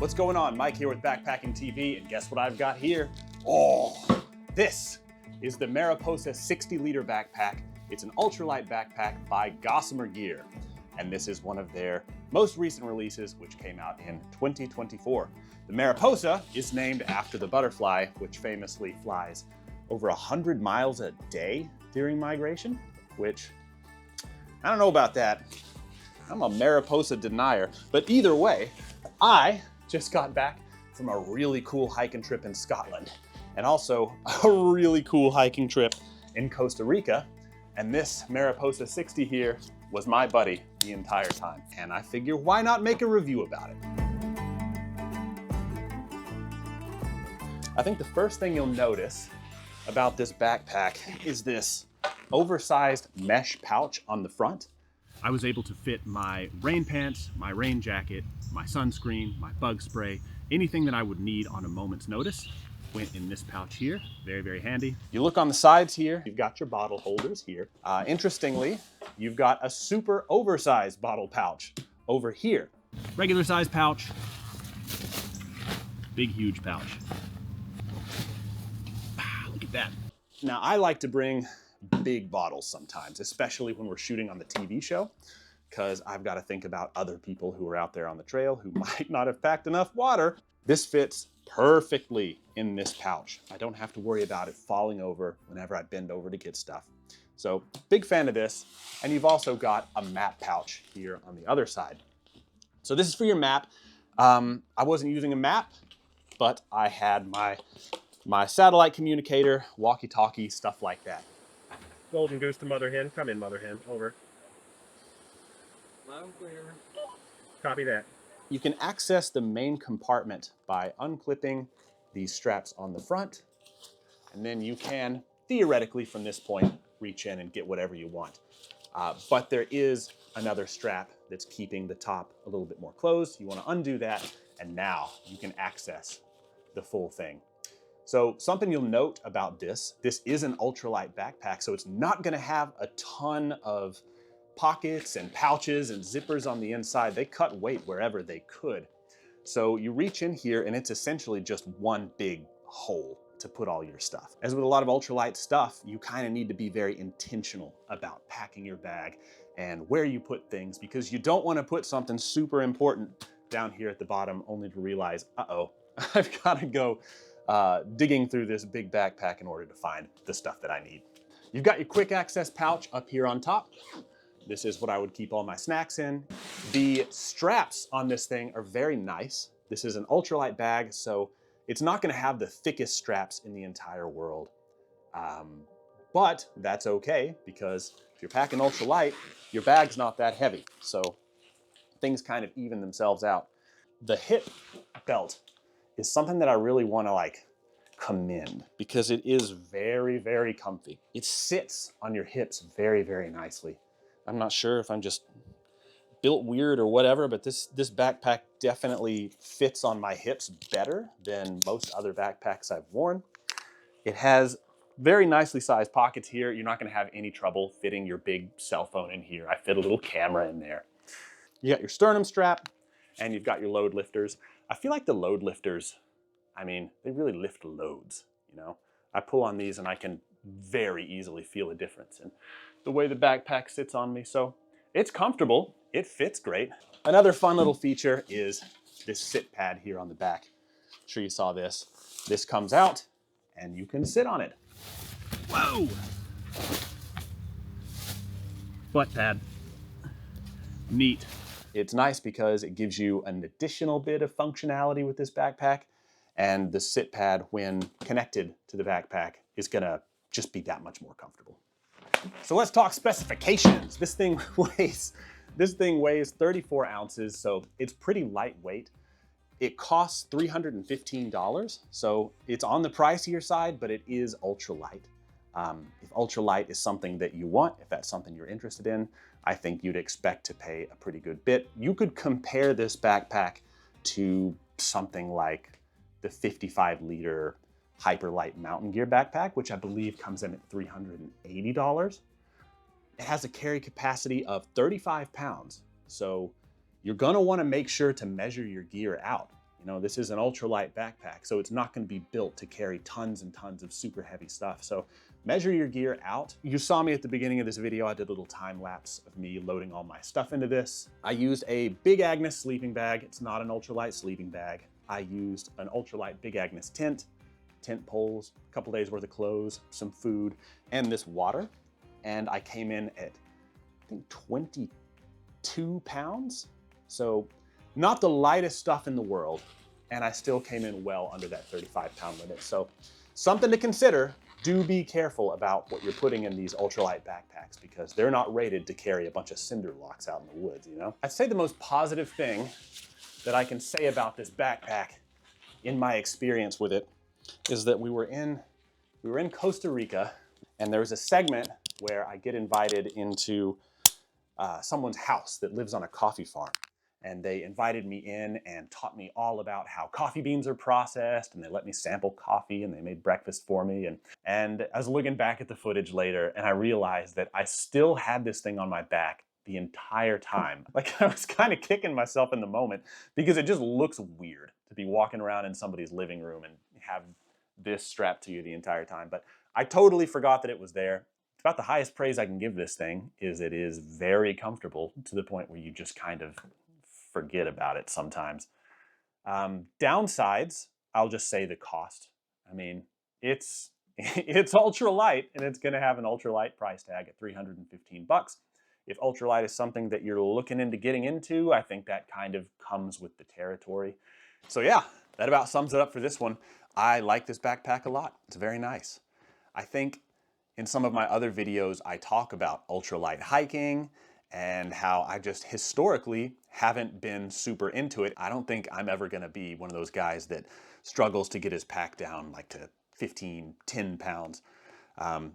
What's going on? Mike here with Backpacking TV, and guess what I've got here? Oh, this is the Mariposa 60-liter backpack. It's an ultralight backpack by Gossamer Gear, and this is one of their most recent releases, which came out in 2024. The Mariposa is named after the butterfly, which famously flies over 100 miles a day during migration, which I don't know about that. I'm a Mariposa denier, but either way, I just got back from a really cool hiking trip in Scotland and also a really cool hiking trip in Costa Rica. And this Mariposa 60 here was my buddy the entire time. And I figure why not make a review about it? I think the first thing you'll notice about this backpack is this oversized mesh pouch on the front. I was able to fit my rain pants, my rain jacket, my sunscreen, my bug spray, anything that I would need on a moment's notice went in this pouch here. Very, very handy. You look on the sides here, you've got your bottle holders here. Interestingly, you've got a super oversized bottle pouch over here. Regular size pouch, big, huge pouch. Look at that. Now, I like to bring big bottles sometimes, especially when we're shooting on the TV show, because I've got to think about other people who are out there on the trail who might not have packed enough water. This fits perfectly in this pouch. I don't have to worry about it falling over whenever I bend over to get stuff. So big fan of this. And you've also got a map pouch here on the other side. So this is for your map. I wasn't using a map, but I had my satellite communicator, walkie-talkie, stuff like that. Golden goose to mother hen. Come in, mother hen. Over. Loud and clear. Copy that. You can access the main compartment by unclipping these straps on the front, and then you can, theoretically from this point, reach in and get whatever you want. But there is another strap that's keeping the top a little bit more closed. You want to undo that, and now you can access the full thing. So something you'll note about this is an ultralight backpack, so it's not going to have a ton of pockets and pouches and zippers on the inside. They cut weight wherever they could. So you reach in here and it's essentially just one big hole to put all your stuff. As with a lot of ultralight stuff, you kind of need to be very intentional about packing your bag and where you put things, because you don't want to put something super important down here at the bottom only to realize, uh-oh, I've got to go digging through this big backpack in order to find the stuff that I need. You've got your quick access pouch up here on top. This is what I would keep all my snacks in. The straps on this thing are very nice. This is an ultralight bag, so it's not gonna have the thickest straps in the entire world. But that's okay, because if you're packing ultralight, your bag's not that heavy. So things kind of even themselves out. The hip belt is something that I really want to commend, because it is very, very comfy. It sits on your hips very, very nicely. I'm not sure if I'm just built weird or whatever, but this backpack definitely fits on my hips better than most other backpacks I've worn. It has very nicely sized pockets here. You're not going to have any trouble fitting your big cell phone in here. I fit a little camera in there. You got your sternum strap, and you've got your load lifters. I feel like the load lifters, I mean, they really lift loads, you know? I pull on these and I can very easily feel a difference in the way the backpack sits on me. So it's comfortable, it fits great. Another fun little feature is this sit pad here on the back. I'm sure you saw this. This comes out and you can sit on it. Whoa! Butt pad. Neat. It's nice because it gives you an additional bit of functionality with this backpack, and the sit pad, when connected to the backpack, is gonna just be that much more comfortable. So let's talk specifications. This thing weighs 34 ounces, so it's pretty lightweight. It costs $315, so it's on the pricier side, but it is ultralight. If ultralight is something that you want, if that's something you're interested in, I think you'd expect to pay a pretty good bit. You could compare this backpack to something like the 55-liter Hyperlight Mountain Gear backpack, which I believe comes in at $380. It has a carry capacity of 35 pounds, so you're gonna wanna make sure to measure your gear out. You know, this is an ultralight backpack, so it's not going to be built to carry tons and tons of super heavy stuff. So measure your gear out. You saw me at the beginning of this video. I did a little time lapse of me loading all my stuff into this. I used a Big Agnes sleeping bag. It's not an ultralight sleeping bag. I used an ultralight Big Agnes tent poles, a couple days worth of clothes, some food, and this water. And I came in at, I think, 22 pounds. So not the lightest stuff in the world. And I still came in well under that 35-pound limit. So something to consider. Do be careful about what you're putting in these ultralight backpacks because they're not rated to carry a bunch of cinder blocks out in the woods, you know? I'd say the most positive thing that I can say about this backpack in my experience with it is that we were in Costa Rica, and there was a segment where I get invited into someone's house that lives on a coffee farm. And they invited me in and taught me all about how coffee beans are processed, and they let me sample coffee, and they made breakfast for me. And I was looking back at the footage later, and I realized that I still had this thing on my back the entire time. Like, I was kind of kicking myself in the moment because it just looks weird to be walking around in somebody's living room and have this strapped to you the entire time. But I totally forgot that it was there. It's about the highest praise I can give this thing is it is very comfortable to the point where you just kind of forget about it sometimes. Downsides, I'll just say the cost. I mean, it's ultralight and it's gonna have an ultralight price tag at 315 bucks. If ultralight is something that you're looking into getting into, I think that kind of comes with the territory. So yeah, that about sums it up for this one. I like this backpack a lot. It's very nice. I think in some of my other videos, I talk about ultralight hiking and how I just historically haven't been super into it. I don't think I'm ever gonna be one of those guys that struggles to get his pack down like to 15, 10 pounds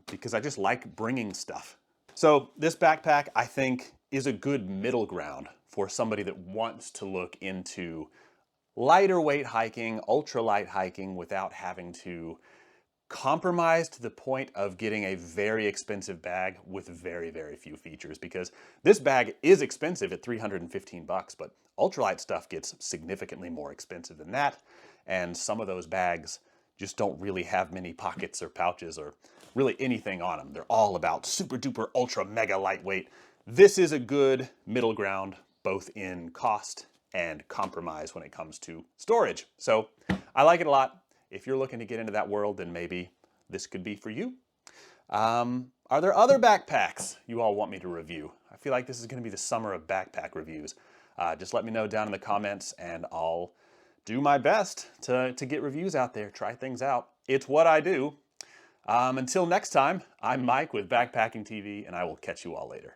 because I just like bringing stuff. So this backpack, I think, is a good middle ground for somebody that wants to look into lighter weight hiking, ultralight hiking without having to compromise to the point of getting a very expensive bag with very, very few features, because this bag is expensive at 315 bucks, but ultralight stuff gets significantly more expensive than that. And some of those bags just don't really have many pockets or pouches or really anything on them. They're all about super duper ultra mega lightweight. This is a good middle ground, both in cost and compromise when it comes to storage. So I like it a lot. If you're looking to get into that world, then maybe this could be for you. Are there other backpacks you all want me to review? I feel like this is going to be the summer of backpack reviews. Just let me know down in the comments and I'll do my best to get reviews out there, try things out. It's what I do. Until next time, I'm Mike with Backpacking TV, and I will catch you all later.